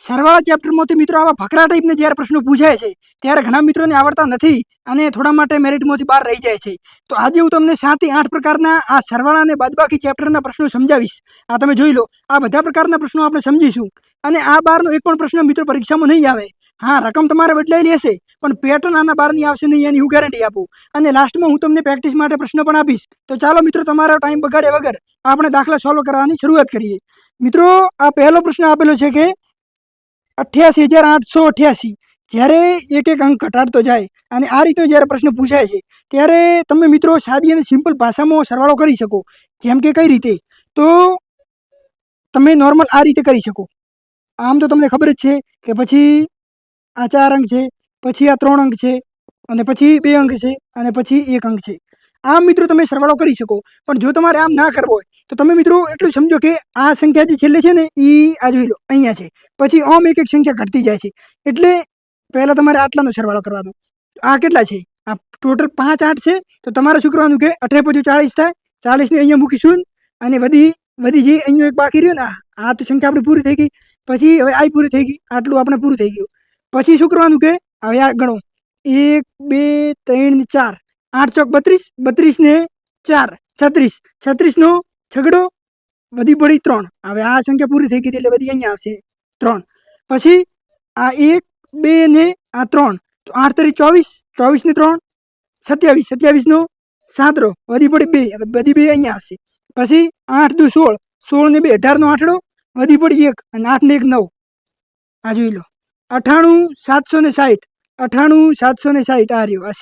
સરવાળા ચેપ્ટરમાંથી મિત્રો આવા ફકરા ટાઈપના જ્યારે પ્રશ્નો પૂછાય છે ત્યારે ઘણા મિત્રોને આવડતા નથી અને થોડા માટે મેરિટમાંથી બહાર રહી જાય છે. તો આજે હું તમને 7 થી 8 પ્રકારના આ સરવાળા અને બાદબાકી ચેપ્ટરના પ્રશ્નો સમજાવીશ. આ તમે જોઈ લો, આ બધા પ્રકારના પ્રશ્નો આપણે સમજીશું. અને આ બારનો એક પણ પ્રશ્ન મિત્રો પરીક્ષામાં નહીં આવે. હા, રકમ તમારે બદલાયેલી હશે પણ પેટર્ન આના બારની આવશે નહીં, એની હું ગેરંટી આપું. અને લાસ્ટમાં હું તમને પ્રેક્ટિસ માટે પ્રશ્ન પણ આપીશ. તો ચાલો મિત્રો, તમારો ટાઈમ બગાડ્યા વગર આપણે દાખલા સોલ્વ કરવાની શરૂઆત કરીએ. મિત્રો, આ પહેલો પ્રશ્ન આપેલો છે કે 88,888 જ્યારે એક એક અંક ઘટાડતો જાય અને આ રીતનો જ્યારે પ્રશ્ન પૂછાય છે ત્યારે તમે મિત્રો સાદી અને સિમ્પલ ભાષામાં સરવાળો કરી શકો. જેમ કે કઈ રીતે? તો તમે નોર્મલ આ રીતે કરી શકો. આમ તો તમને ખબર જ છે કે પછી આ 4 અંક છે, પછી આ 3 અંક છે, અને પછી 2 અંક છે, અને પછી 1 અંક છે. આમ મિત્રો તમે સરવાળો કરી શકો. પણ જો તમારે આમ ના કરવો હોય તો તમે મિત્રો એટલું સમજો કે આ સંખ્યા જે છેલ્લે છે ને એ આ જોઈ લો અહીંયા છે, પછી ઓમ એક એક સંખ્યા ઘટતી જાય છે. એટલે પહેલાં તમારે આટલાનો સરવાળો કરવાનો. આ કેટલા છે? આ ટોટલ 5 8 છે. તો તમારે શું કરવાનું કે 8 × 5 = 40 થાય. 40ને અહીંયા મૂકીશું અને વધી જે અહીંયા એક બાકી રહ્યો ને આ તો સંખ્યા આપણી પૂરી થઈ ગઈ. પછી હવે આ પૂરી થઈ ગઈ, આટલું આપણે પૂરું થઈ ગયું. પછી શું કરવાનું કે હવે આ ગણો 1 2 3 ને 4, 8 ચોક 32, 32 ને 4 36, 36નો છગડો વધી પડી 3. હવે આ સંખ્યા પૂરી થઈ ગઈ એટલે વધી અહીંયા આવશે 3. પછી આ 1 2 ને આ 3, તો 8 × 24, 24 ને 3 27, 27નો 7 વધી પડી 2, હવે બધી 2 અહીંયા આવશે. પછી 8 દુ 16, 16 ને 2 18નો આઠડો વધી પડી 1 અને 8 ને 1 9. આ જોઈ લો 98,760, 98,760 આ રહ્યો. આ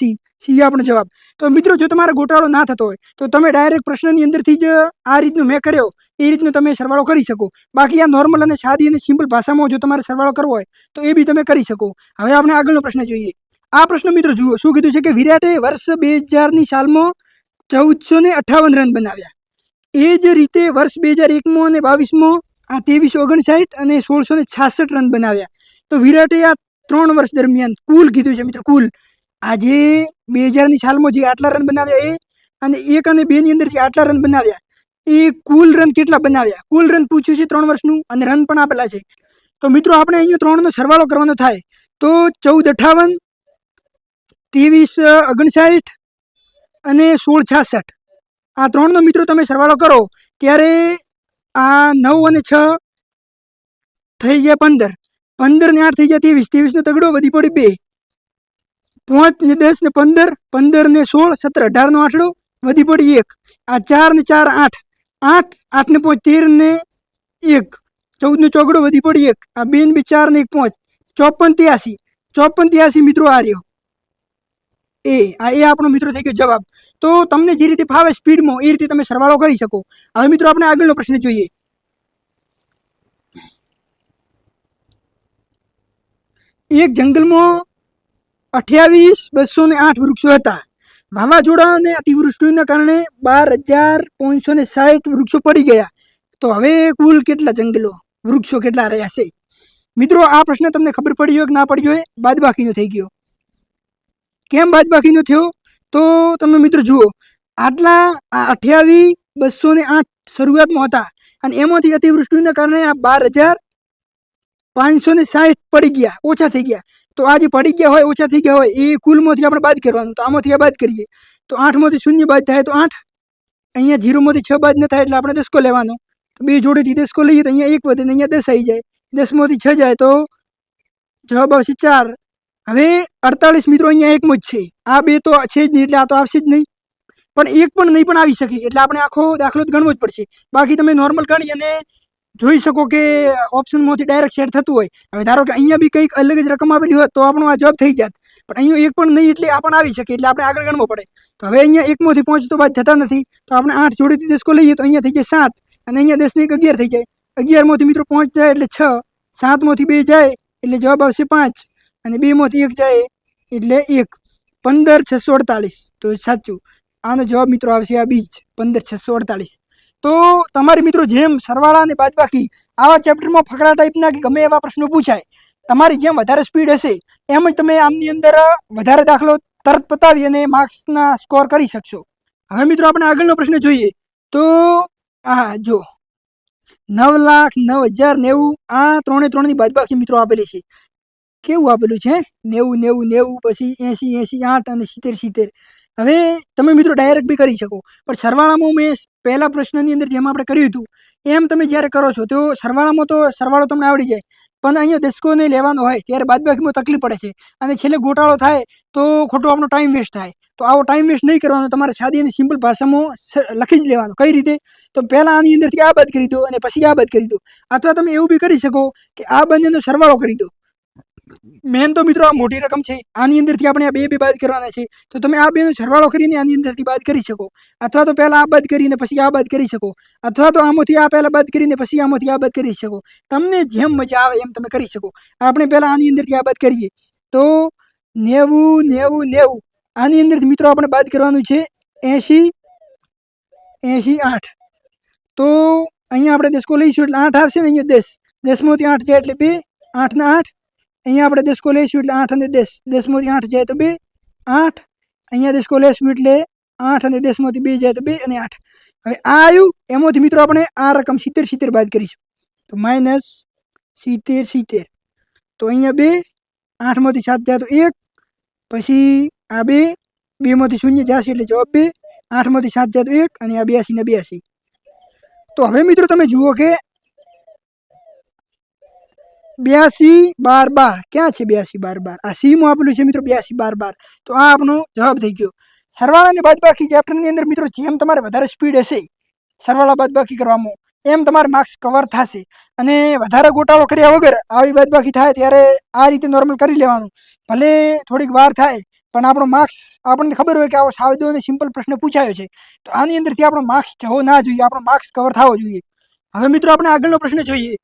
સી આપણો જવાબ. તો મિત્રો, જો તમારે ગોટાળો ના થતો હોય તો તમે ડાયરેક્ટ પ્રશ્નની અંદરથી જ આ રીતનું મેં કર્યો એ રીતનું તમે સરવાળો કરી શકો. બાકી આ નોર્મલ અને સાદી અને સિમ્પલ ભાષામાં જો તમારે સરવાળો કરવો હોય તો એ બી તમે કરી શકો. હવે આપણે આગળનો પ્રશ્ન જોઈએ. આ પ્રશ્ન મિત્રો જુઓ, શું કીધું છે કે વિરાટે વર્ષ 2000ની સાલમાં 1458 રન બનાવ્યા. એ જ રીતે વર્ષ 2001માં અને 22માં આ 2359 અને 1666 રન બનાવ્યા. તો વિરાટે આ 3 વર્ષ દરમિયાન કુલ કીધું છે મિત્રો, કુલ આજે 2000ની સાલમાં જે આટલા રન બનાવ્યા એ અને 1 અને 2ની અંદર જે આટલા રન બનાવ્યા એ કુલ રન કેટલા બનાવ્યા, કુલ રન પૂછ્યું છે 3 વર્ષનું અને રન પણ આપેલા છે. તો મિત્રો આપણે અહીંયા 3નો સરવાળો કરવાનો થાય તો 1458, 2359 અને 1666 આ 3નો મિત્રો તમે સરવાળો કરો ત્યારે આ 9 અને 6 થઈ ગયા 15, 15 ને 8 થઈ ગયા 23, 23નો તગડો વધી પડી 2, 5 ને 10 ને 15, 15 ને 16 17 18નો આઠડો વધી પડી 1, આ 4 ને 4 8, 8 8 ને 5 13 ને 1 14નો ચોગડો વધી પડી 1, આ 2 ને 4 ને 1 5 54 83 મિત્રો આ રહ્યો એ આપણો મિત્રો થઈ ગયો જવાબ. તો તમને જે રીતે ફાવે સ્પીડમાં એ રીતે તમે સરવાળો કરી શકો. હવે મિત્રો આપણે આગળનો પ્રશ્ન જોઈએ. એક જંગલમાં 28,208 વૃક્ષો હતા. વાવાઝોડા અને અતિવૃષ્ટિના કારણે 12,560 વૃક્ષો પડી ગયા. તો હવે કુલ કેટલા વૃક્ષો કેટલા રહ્યા છે? મિત્રો આ પ્રશ્ન તમને ખબર પડી હોય કે ના પડી હોય? બાદબાકીનો થઈ ગયો. કેમ બાદબાકીનો થયો? તો તમે મિત્રો જુઓ, આટલા 28,208 શરૂઆતમાં હતા અને એમાંથી અતિવૃષ્ટિના કારણે આ 12,560 પડી ગયા, ઓછા થઈ ગયા. તો આ જે પડી ગયા હોય, ઓછા થઈ ગયા હોય એ કુલમાંથી આપણે બાદ કરવાનું. તો આમાંથી આ બાદ કરીએ તો 8માંથી 0 બાદ થાય તો 8, અહીંયા 0માંથી 6 બાદ ન થાય એટલે આપણે 10 લેવાનો. તો 2 જોડેથી 10 લઈએ તો અહીંયા 1 વધે ને અહીંયા 10 આવી જાય. 10માંથી 6 જાય તો જવાબ આવશે 4. હવે 48 મિત્રો અહીંયા 1માં જ છે, આ 2 તો છે જ નહીં એટલે આ તો આવશે જ નહીં. પણ 1 પણ નહીં પણ આવી શકે એટલે આપણે આખો દાખલો જ ગણવો જ પડશે. બાકી તમે નોર્મલ ગણી અને જોઈ શકો કે ઓપ્શનમાંથી ડાયરેક્ટ સેટ થતું હોય. હવે ધારો કે અહીંયા બી કંઈક અલગ જ રકમ આવેલી હોત તો આપણો આ જવાબ થઈ જાત, પણ અહીંયા 1 પણ નહીં એટલે આ પણ આવી શકે એટલે આપણે આગળ ગણવો પડે. તો હવે અહીંયા 1માંથી 5 તો બાદ થતા નથી, તો આપણે 8 જોડેથી 10 લઈએ તો અહીંયા થઈ જાય 7 અને અહીંયા 10 ને 1 11 થઈ જાય. 11માંથી મિત્રો 5 જાય એટલે 6, 7માંથી 2 જાય એટલે જવાબ આવશે 5 અને 2માંથી 1 જાય એટલે 1, 15,648. તો સાચું આનો જવાબ મિત્રો આવશે આ બીજ 15,648. તો તમારી મિત્રો જેમ સરવાળા અને બાદબાકી આવા ચેપ્ટરમાં ફકરા ટાઈપના કે ગમે એવા પ્રશ્નો પૂછાય, તમારી જેમ વધારે સ્પીડ હશે એમ જ તમે આમની અંદર વધારે દાખલો તરત પતાવી અને માર્ક્સના સ્કોર કરી શકશો. હવે મિત્રો આપણે આગળનો પ્રશ્ન જોઈએ. તો જો 9,09,090 આ 3 બાદબાકી મિત્રો આપેલી છે. કેવું આપેલું છે 90 પછી 80 8 અને 70. હવે તમે મિત્રો ડાયરેક્ટ બી કરી શકો, પણ સરવાળામાં મેં પહેલા પ્રશ્નની અંદર જેમ આપણે કર્યું હતું એમ તમે જ્યારે કરો છો તો સરવાળામાં તો સરવાળો તમને આવડી જાય, પણ અહીંયા દસકોને લેવાનો હોય ત્યારે બાદબાકીમાં તકલીફ પડે છે અને છેલ્લે ગોટાળો થાય તો ખોટો આપણો ટાઈમ વેસ્ટ થાય. તો આવો ટાઈમ વેસ્ટ નહીં કરવાનો, તમારે સાદી અને સિમ્પલ ભાષામાં લખી જ લેવાનો. કઈ રીતે? તો પહેલાં આની અંદરથી આ બાદ કરી દો અને પછી આ બાદ કરી દો, અથવા તમે એવું બી કરી શકો કે આ બંનેનો સરવાળો કરી દો. મેન તો મિત્રો આ મોટી રકમ છે, આની અંદરથી આપણે આ બે બાદ કરવાના છે, તો તમે આ બેનો સરવાળો કરીને આની અંદરથી બાદ કરી શકો, અથવા તો પહેલાં આ બાદ કરીને પછી આ બાદ કરી શકો, અથવા તો આમાંથી આ પહેલાં બાદ કરીને પછી આમાંથી આ બાદ કરી શકો. તમને જેમ મજા આવે એમ તમે કરી શકો. આપણે પહેલાં આની અંદરથી આ બાદ કરીએ તો 90 આની અંદરથી મિત્રો આપણે બાદ કરવાનું છે 80 8. તો અહીંયા આપણે દસકો લઈશું એટલે 8 આવશે ને, અહીંયા 10 10માંથી 8 જાય એટલે 2 8 ને 8. અહીંયા આપણે દસકો લઈશું એટલે 8 અને 10 10માંથી 8 જાય તો 2 8. અહીંયા દસકો લઈશું એટલે 8 અને 10માંથી 2 જાય તો 2 અને 8. હવે આ આવ્યું, એમાંથી મિત્રો આપણે આ રકમ 70 બાદ કરીશું તો -70. તો અહીંયા 2 8માંથી 7 જાય તો 1, પછી આ 2 માંથી 0 જશે એટલે જવાબ 2, 8માંથી 7 જાય તો 1 અને આ 82 ને 82. તો હવે મિત્રો તમે જુઓ કે 82 12 ક્યાં છે? 82 12 આ સીમાં આપેલું છે મિત્રો 82 12. તો આ આપણો જવાબ થઈ ગયો. સરવાળા અને બાદબાકી ચેપ્ટરની અંદર મિત્રો જેમ તમારે વધારે સ્પીડ હશે સરવાળા બાદબાકી કરવામાં, એમ તમારે માર્ક્સ કવર થશે. અને વધારે ગોટાળો કર્યા વગર આવી બાદબાકી થાય ત્યારે આ રીતે નોર્મલ કરી લેવાનું. ભલે થોડીક વાર થાય પણ આપણો માર્ક્સ આપણને ખબર હોય કે આવો સાદો અને સિમ્પલ પ્રશ્ન પૂછાયો છે, તો આની અંદરથી આપણો માર્ક્સ જવો ના જોઈએ, આપણો માર્ક્સ કવર થવો જોઈએ. હવે મિત્રો આપણે આગળનો પ્રશ્ન જોઈએ.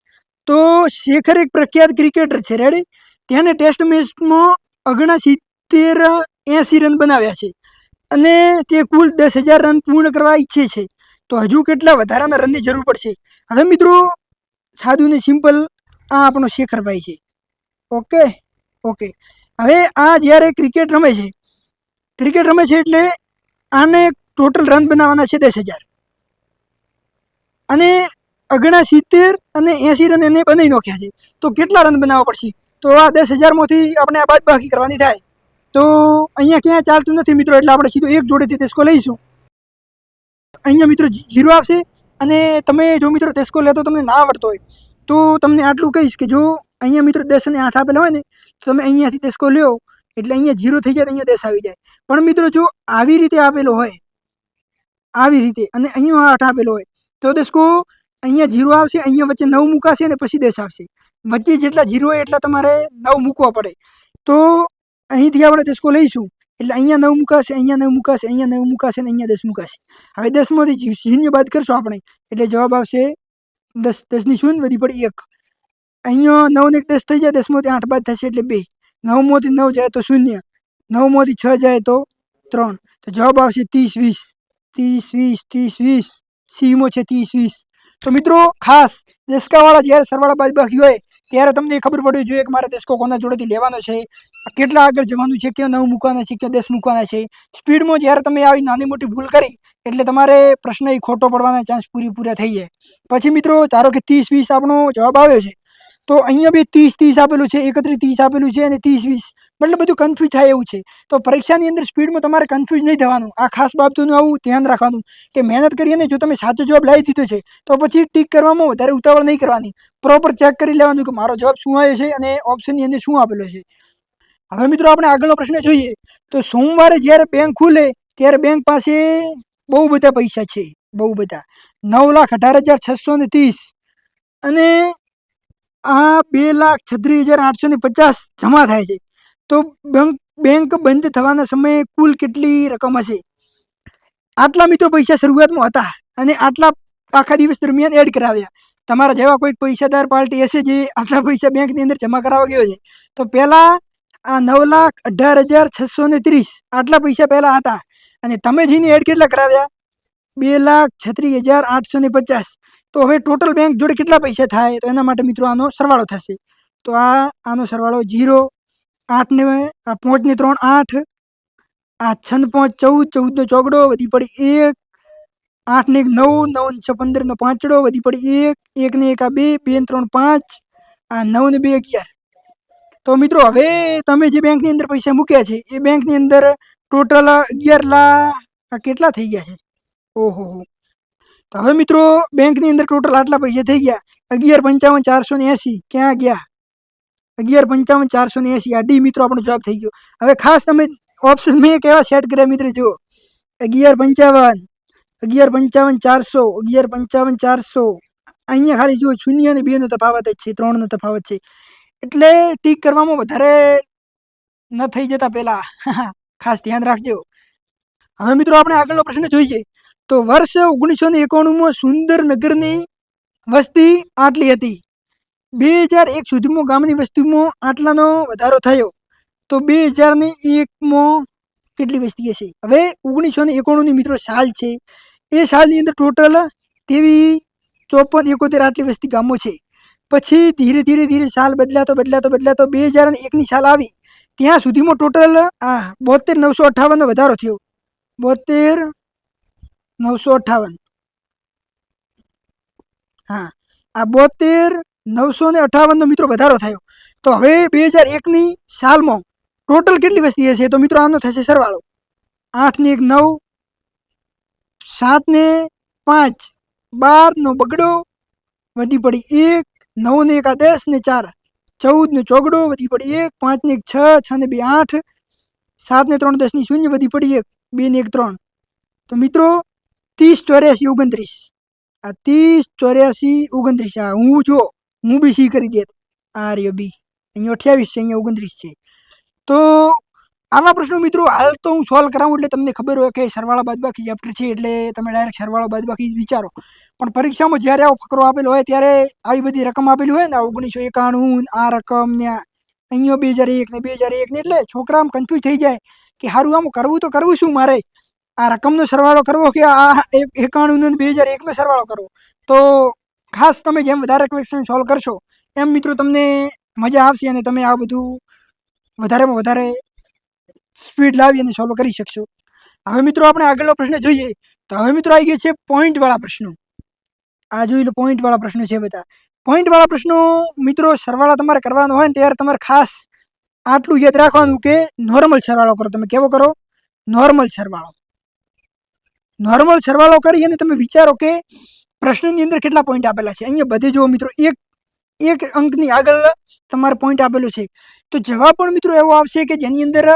તો શેખર એક પ્રખ્યાત ક્રિકેટર છે, રેડી? તેને ટેસ્ટ મેચમાં 69-80 રન બનાવ્યા છે અને તે કુલ 10,000 રન પૂર્ણ કરવા ઈચ્છે છે, તો હજુ કેટલા વધારાના રનની જરૂર પડશે? હવે મિત્રો સાદું ને સિમ્પલ આ આપણો શેખરભાઈ છે. ઓકે. હવે આ જ્યારે ક્રિકેટ રમે છે એટલે આને ટોટલ રન બનાવવાના છે 10,000 અને 69 અને 80 રન એને બનાવી નાખ્યા છે, તો કેટલા રન બનાવવા પડશે? તો આ 10,000માંથી આપણે આ બાદબાકી કરવાની થાય. તો અહીંયા ક્યાંય ચાલતું નથી મિત્રો, એટલે આપણે સીધો એક જોડેથી દસકો લઈશું. અહીંયા મિત્રો 0 આવશે. અને તમે જો મિત્રો દસકો લેતો તમને ના આવડતો હોય તો તમને આટલું કહીશ કે જો અહીંયા મિત્રો 10 અને 8 આપેલા હોય ને, તો તમે અહીંયાથી દસકો લ્યો એટલે અહીંયા 0 થઈ જાય, અહીંયા 10 આવી જાય. પણ મિત્રો જો આવી રીતે આપેલો હોય, આવી રીતે, અને અહીંયા 8 આપેલો હોય તો દસકો અહીંયા 0 આવશે, અહીંયા વચ્ચે 9 મૂકાશે અને પછી 10 આવશે. વચ્ચે જેટલા 0 હોય એટલા તમારે 9 મૂકવા પડે. તો અહીંથી આપણે દસકો લઈશું એટલે અહીંયા 9 મૂકાશે, અહીંયા 9 મૂકાશે, અહીંયા 9 મૂકાશે અને અહીંયા 10 મૂકાશે. હવે 10માંથી 0 બાદ કરશો આપણે એટલે જવાબ આવશે 10. 10ની 0 વધી પડી 1. અહીંયા 9 ને 10 થઈ જાય, 10માંથી 8 બાદ થશે એટલે 2. 9માંથી 9 જાય તો 0, 9માંથી 6 જાય તો 3. તો જવાબ આવશે 30-20. સીમાં છે 30-20. તો મિત્રો ખાસ દસકાવાળા જ્યારે સરવાળા બાદબાકી હોય ત્યારે તમને ખબર પડવી જોઈએ કે મારે દસકો કોના જોડેથી લેવાનો છે, કેટલા આગળ જવાનું છે, ક્યાં 9 મૂકવાના છે, ક્યાં 10 મૂકવાના છે. સ્પીડમાં જ્યારે તમે આવી નાની મોટી ભૂલ કરી એટલે તમારે પ્રશ્ન એ ખોટો પડવાના ચાન્સ પૂરા થઈ જાય. પછી મિત્રો ધારો કે 30-20 આપણો જવાબ આવ્યો છે, તો અહીંયા બી 30-30 આપેલું છે, 31-30 આપેલું છે અને 30-20, મતલબ બધું કન્ફ્યુઝ થાય એવું છે. તો પરીક્ષાની અંદર સ્પીડમાં તમારે કન્ફ્યુઝ નહીં થવાનું. આ ખાસ બાબતોનું આવું ધ્યાન રાખવાનું કે મહેનત કરીને જો તમે સાચો જવાબ લાવી દીધો છે તો પછી ટીક કરવામાં વધારે ઉતાવળ નહીં કરવાની. પ્રોપર ચેક કરી લેવાનું કે મારો જવાબ શું આવ્યો છે અને ઓપ્શનની અંદર શું આપેલો છે. હવે મિત્રો આપણે આગળનો પ્રશ્ન જોઈએ. તો સોમવારે જ્યારે બેંક ખુલે ત્યારે બેંક પાસે બહુ બધા પૈસા છે, બહુ બધા, 9,18,630 અને આ 2,36,850 જમા થાય છે. તો બેંક બંધ થવાના સમયે કુલ કેટલી રકમ હશે? આટલા મિત્રો પૈસા શરૂઆતમાં હતા અને આટલા આખા દિવસ દરમિયાન એડ કરાવ્યા. તમારા જેવા કોઈક પૈસાદાર પાર્ટી હશે જે આટલા પૈસા બેંકની અંદર જમા કરાવવા ગયો છે. તો પહેલાં આ 9,18,630 આટલા પૈસા પહેલાં હતા અને તમે જઈને એડ કેટલા કરાવ્યા? 2,36,850. તો હવે ટોટલ બેંક જોડે કેટલા પૈસા થાય? તો એના માટે મિત્રો આનો સરવાળો થશે. તો આનો સરવાળો 0, 8 ને 5 ને 3 8, આ 6 ને 5 14, 14 નો ચોગડો વધી પડી 1, 8 ને 1 9, 9 ને 6 15 નો પાંચડો વધી પડી 1, 1 ને 1 આ 2, 2 ને 3 5, આ 9 ને 2 11. તો મિત્રો હવે તમે જે બેંકની અંદર પૈસા મૂક્યા છે એ બેંકની અંદર ટોટલ 11 લાખ કેટલા થઈ ગયા છે? ઓહો. તો હવે મિત્રો બેંકની અંદર ટોટલ આટલા પૈસા થઈ ગયા 11,55,480. ક્યાં ગયા? 11,55,480. આ ડી મિત્રો આપણો જવાબ થઈ ગયો. હવે ખાસ તમે ઓપ્શન મેં કેવા સેટ કર્યા મિત્રો જુઓ 11,55, 11,55,400, 11,55,400. અહીંયા ખાલી જુઓ 0 અને 2 નો તફાવત જ છે, 3 નો તફાવત છે, એટલે ટીક કરવામાં વધારે ન થઈ જતા પહેલા ખાસ ધ્યાન રાખજો. હવે મિત્રો આપણે આગળનો પ્રશ્ન જોઈએ તો વર્ષ 1991 સુંદરનગરની વસ્તી આટલી હતી. 2001 સુધીમાં ગામની વસ્તીમાં આટલાનો વધારો થયો. તો 2001માં કેટલી વસ્તી હશે? હવે 1991 મિત્રો સાલ છે, એ સાલની અંદર ટોટલ 23, 54, 71 આટલી વસ્તી ગામો છે. પછી ધીરે ધીરે ધીરે સાલ બદલાતો 2001ની સાલ આવી ત્યાં સુધીમાં ટોટલ 72,958નો વધારો થયો. 72,958. હા, આ 72,958નો મિત્રો વધારો થયો. તો હવે 2001ની સાલમાં ટોટલ કેટલી વસ્તી હશે? તો મિત્રો આનો થશે સરવાળો 8 ને 1 9, 7 ને 5 12 નો બગડો વધી પડી 1, 9 ને 1 10 ને 4 14 નો ચોગડો વધી પડી 1, 5 ને 1 6, 6 ને 2 8, 7 ને 3 10 ની 0 વધી પડી 1, 2 ને 1 3. તો મિત્રો 30, 84, 29. આ 30, 84, 29. આ હું બી સી કરી દેત. આ રહ્યો બી, અહીંયા 28 છે, અહીંયા 29 છે. તો આવા પ્રશ્નો મિત્રો હાલ તો હું સોલ્વ કરાવું એટલે તમને ખબર હોય કે સરવાળા બાદબાકી ચેપ્ટર છે એટલે તમે ડાયરેક્ટ સરવાળો બાદબાકી વિચારો. પણ પરીક્ષામાં જ્યારે આવો ફકરો આપેલો હોય ત્યારે આવી બધી રકમ આપેલી હોય ને 1991 આ રકમ ને અહીંયા 2001 ને 2001 ને એટલે છોકરા આમ કન્ફ્યુઝ થઈ જાય કે સારું આમ કરવું તો કરવું શું મારે? આ રકમનો સરવાળો કરવો કે આ 91 ને 2001નો સરવાળો કરવો? તો ખાસ તમે જેમ વધારે ક્વેશ્ચન સોલ્વ કરશો એમ મિત્રો તમને મજા આવશે અને તમે આ બધું વધારેમાં વધારે સ્પીડ લાવી અને સોલ્વ કરી શકશો. હવે મિત્રો આપણે આગળનો પ્રશ્ન જોઈએ તો હવે મિત્રો આવી ગયા છે પોઈન્ટવાળા પ્રશ્નો. આ જોઈ લો, પોઈન્ટવાળા પ્રશ્નો છે બધા. પોઈન્ટવાળા પ્રશ્નો મિત્રો સરવાળા તમારે કરવાનો હોય ને ત્યારે તમારે ખાસ આટલું યાદ રાખવાનું કે નોર્મલ સરવાળો કરો. તમે કેવો કરો? નોર્મલ સરવાળો. નોર્મલ સરવાળો કરી અને તમે વિચારો કે પ્રશ્નની અંદર કેટલા પોઈન્ટ આપેલા છે. અહીંયા બધે જુઓ મિત્રો એક અંકની આગળ તમારે પોઈન્ટ આપેલો છે. તો જવાબ પણ મિત્રો એવો આવશે કે જેની અંદર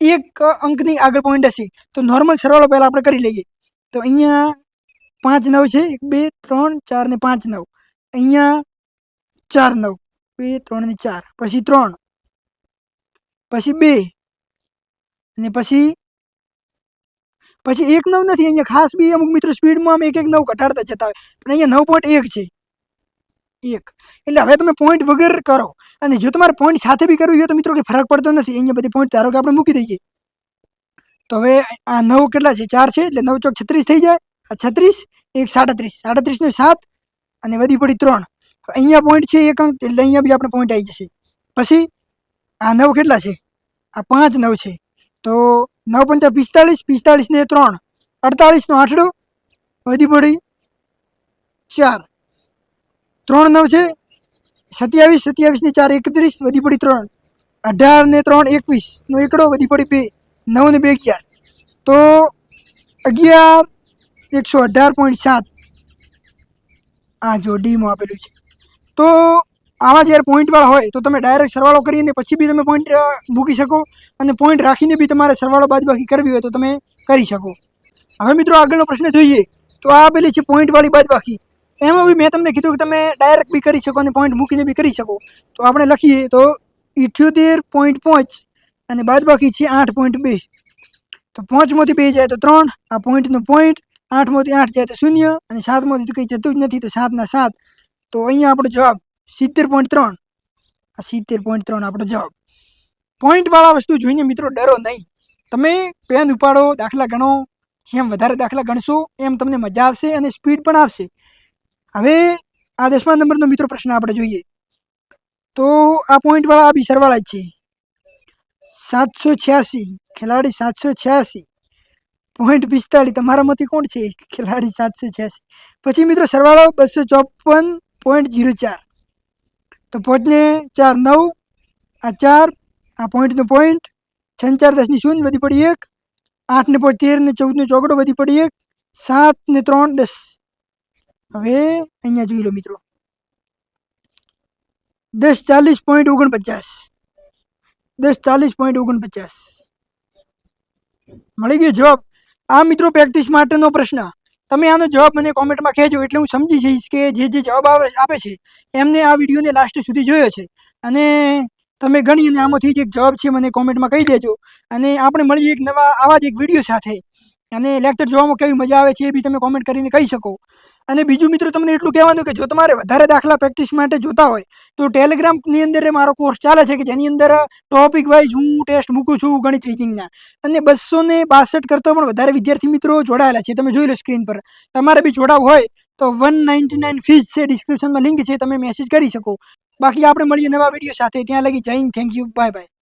એક અંકની આગળ પોઈન્ટ હશે. તો નોર્મલ સરવાળો પહેલાં આપણે કરી લઈએ. તો અહીંયા 5 9 છે, 1 2 3 4 ને 5 9. અહીંયા 4 9, 2 3 ને 4, પછી 3, પછી 2 અને પછી 1 9 નથી. અહીંયા ખાસ બી અમુક મિત્રો સ્પીડમાં આમ 1 1 9 ઘટાડતા જતા હોય પણ અહીંયા 9.1 છે 1. એટલે હવે તમે પોઈન્ટ વગર કરો અને જો તમારે પોઈન્ટ સાથે બી કરવું હોય તો મિત્રો કંઈ ફરક પડતો નથી. અહીંયા બધી પોઈન્ટ ધારો કે આપણે મૂકી દઈએ તો હવે આ 9 કેટલા છે? 4 છે એટલે 9 ચોક 36 થઈ જાય. આ 36, 1 37, 37 ને 7 અને વધી પડી 3. અહીંયા પોઈન્ટ છે 1 અંક એટલે અહીંયા બી આપણે પોઈન્ટ આવી જશે. પછી આ 9 કેટલા છે? આ 5 9 છે તો 9 5 45, 45 ને 3 48 નો આઠડો વધી પડી 4. 3 9 છે 27, 27 ને 4 31 વધી પડી 3. 18 ને 3 21 નો એકડો વધી પડી 2. 9 ને 2 11 તો 11 118.7. આ જો ડીમાં આપેલું છે. તો આવા જ્યારે પોઈન્ટવાળા હોય તો તમે ડાયરેક્ટ સરવાળો કરીને પછી બી તમે પોઈન્ટ મૂકી શકો અને પોઈન્ટ રાખીને બી તમારે સરવાળો બાદબાકી કરવી હોય તો તમે કરી શકો. હવે મિત્રો આગળનો પ્રશ્ન જોઈએ તો આ આપેલી છે પોઈન્ટવાળી બાદબાકી. એમાં બી મેં તમને કીધું કે તમે ડાયરેક્ટ બી કરી શકો અને પોઈન્ટ મૂકીને બી કરી શકો. તો આપણે લખીએ તો 78.5 અને બાદબાકી છે 8.2. તો 5માંથી 2 જાય તો 3, આ પોઈન્ટનો પોઈન્ટ. 8માંથી 8 જાય તો 0 અને 7માંથી તો કંઈ જતું જ નથી તો 7 ના 7. તો અહીંયા આપણો જવાબ 70.3. આ 70.3 આપણો જવાબ. પોઈન્ટવાળા વસ્તુ જોઈને મિત્રો ડરો નહીં. તમે પેન ઉપાડો, દાખલા ગણો. જેમ વધારે દાખલા ગણશો એમ તમને મજા આવશે અને સ્પીડ પણ આવશે. હવે આ 10મા નંબરનો મિત્રો પ્રશ્ન આપણે જોઈએ તો આ પોઈન્ટવાળા આ બી સરવાળા જ છે. 786 ખેલાડી 786 .45 તમારામાંથી કોણ છે ખેલાડી? 786. પછી મિત્રો સરવાળો 254.04. તો 5 ને 4 9, આ 4, આ પોઈન્ટનો પોઈન્ટ, 6 4 10 ની 0 વધી પડી 1, 8 ને 13 ને 14 નો ચોગડો વધી પડી 1, 7 ને 3 10. હવે અહીંયા જોઈ લો મિત્રો 1040.49. 1040.49 મળી ગયો જવાબ. આ મિત્રો પ્રેક્ટિસ માટેનો પ્રશ્ન. તમે આનો જવાબ મને કોમેન્ટમાં કહેજો એટલે હું સમજી જઈશ કે જે જવાબ આપે છે એમને આ વિડીયોને લાસ્ટ સુધી જોયો છે. અને તમે ગણી અને આમાંથી જ એક જવાબ છે મને કોમેન્ટમાં કહી દેજો. અને આપણે મળીએ એક નવા આવા જ એક વિડીયો સાથે. અને લેક્ચર જોવામાં કેવી મજા આવે છે એ બી તમે કોમેન્ટ કરીને કહી શકો. અને બીજું મિત્રો તમને એટલું કહેવાનું કે જો તમારે વધારે દાખલા પ્રેક્ટિસ માટે જોતા હોય તો ટેલિગ્રામની અંદર મારો કોર્સ ચાલે છે કે જેની અંદર ટોપિક વાઇઝ હું ટેસ્ટ મૂકું છું ગણિત રીઝનિંગના. અને 262 કરતો પણ વધારે વિદ્યાર્થી મિત્રો જોડાયેલા છે. તમે જોઈ લો સ્ક્રીન પર. તમારે બી જોડાવું હોય તો 199 ફીસ છે, ડિસ્ક્રિપ્શનમાં લિંક છે, તમે મેસેજ કરી શકો. બાકી આપણે મળીએ નવા વિડીયો સાથે. ત્યાં લગી જય Hind, thank you, bye bye.